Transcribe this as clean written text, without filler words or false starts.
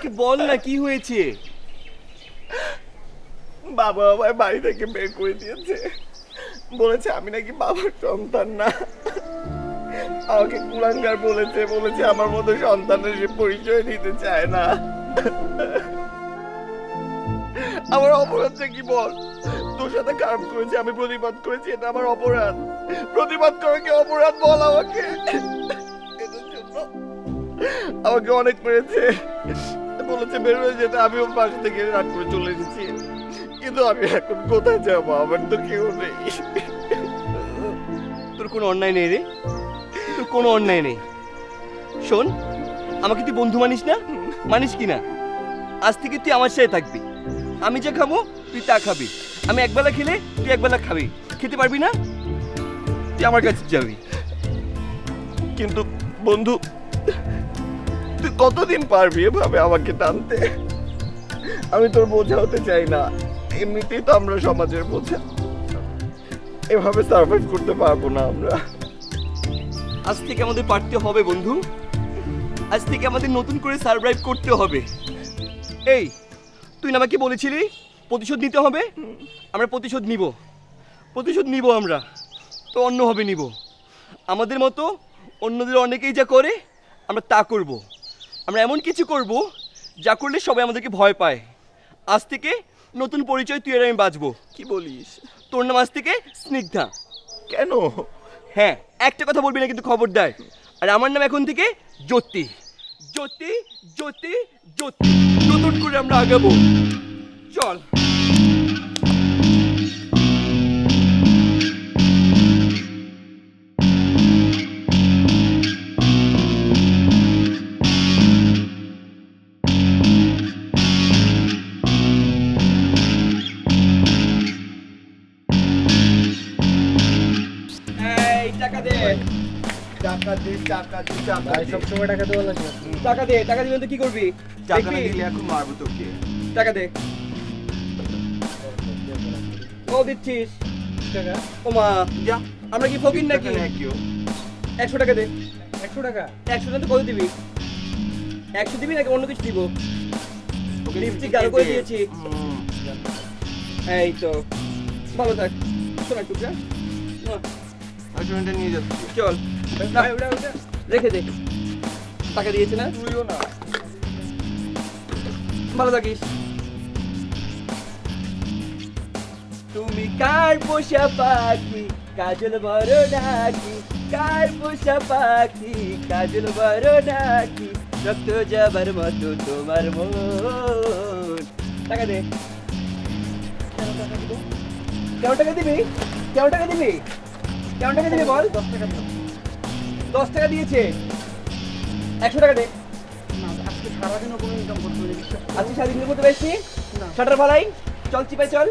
আমাকে বল না কি হয়েছে। বাবা আমায় বাড়ি থেকে বের করে দিয়েছে, বলেছে আমি নাকি বাবার সন্তান না। আমাকে কুলাঙ্গার বলেছে, বলেছে আমার মতো সন্তানের সে পরিচয় দিতে চায় না। আমার অপরাধটা কি বল? তোর সাথে খারাপ করেছে, আমি প্রতিবাদ করেছি, এটা আমার অপরাধ। প্রতিবাদ করে কি অপরাধ বল আমাকে? এটার জন্য আমাকে অনেক মেরেছে, বলেছে বের হয়ে যেতে। আমিও পাশে থেকে রাগ করে চলে এসেছি, কিন্তু আমি এখন কোথায় যাবো? আমার তো কেউ নেই। তোর কোনো অন্যায় নেই রে, তোর কোনো অন্যায় নেই। শোন, আমাকে তুই বন্ধু মানিস না? মানিস কি না? আজ থেকে তুই আমার সাথে থাকবি। আমি যা খাবো তুই তা খাবি। আমি একবেলা খেলে তুই একবেলা খাবি। খেতে পারবি না, তুই আমার কাছে যাবি। কিন্তু বন্ধু, তুই কতদিন পারবি এভাবে আমাকে টানতে? আমি তোর বোঝা হতে চাই না, এমনিতেই তো আমরা সমাজের বোঝা। এভাবে সার্ভাইভ করতে পারবো না আমরা। আজ থেকে আমাদের পারতে হবে বন্ধু। আজ থেকে আমাদের নতুন করে সারভাইভ করতে হবে। এই, তুই না আমাকে বলেছিলি প্রতিশোধ নিতে হবে? আমরা প্রতিশোধ নিব, প্রতিশোধ নিব আমরা। তো অন্যভাবে নিব। আমাদের মতো অন্যদের অনেকেই যা করে আমরা তা করব। আমরা এমন কিছু করব যা করলে সবাই আমাদেরকে ভয় পায়। আজ থেকে নতুন পরিচয় তুই আর আমি বাঁচবো। কি বলিস? তোর নাম আজ থেকে স্নিগ্ধা। কেন? হ্যাঁ, একটা কথা বলবি না কিন্তু খবরদার। আর আমার নাম এখন থেকে জ্যোতি। জ্যোতি জ্যোতি জ্যোতি। নতুন করে আমরা আগাবো, চল। এই টাকা দে, টাকা দে, টাকা দে, টাকা ভাই দে। সবসময় টাকা দেওয়া লাগে। টাকা দে। টাকা দিবেন তো কি করবি? টাকা না দেখবি? দিলে এখন মারবো তোকে। টাকা দে। ও দিচ্ছিস? টাকা ও মা, যা, আমরা কি ফকির নাকি? টাকা নেই কেউ। 100 টাকা দে। 100 টাকা 100 টাকা তো কত দিবি? 100 দিবি নাকি অন্য কিছু দিব? তোকে লিপস্টিক লিপস্টিক আরো করে দে। দিয়েছি। হুম। এই তো, ভালো থাক। শোন একটু যা। আমি শোনটা নিয়ে যাচ্ছি। চল, ভাই ওটা ওটা রেখে দে। টাকা দিয়েছে না? তুইও না। ভালো থাকিস। তুমি কার পোষা পাখি, কাজল বড় ডাকি। কার পোষা পাখি, কাজল বড় ডাকি। রক্ত যাবার মতো তোমার মন। টাকা দে। কেন টাকা দিব? কেন টাকা দিবি? কেন টাকা দিবি? কেন টাকা দিবি বল? 10 টাকা দাও। 10 টাকা দিয়েছে। 100 টাকা দে। না আজকে সারাদিনও কোনো ইনকাম করতে পারি বিশ্বাস করো। আজকে স্বাধীন করতে পারছি? না। শাটার ফালাই, চল চিপাই চল।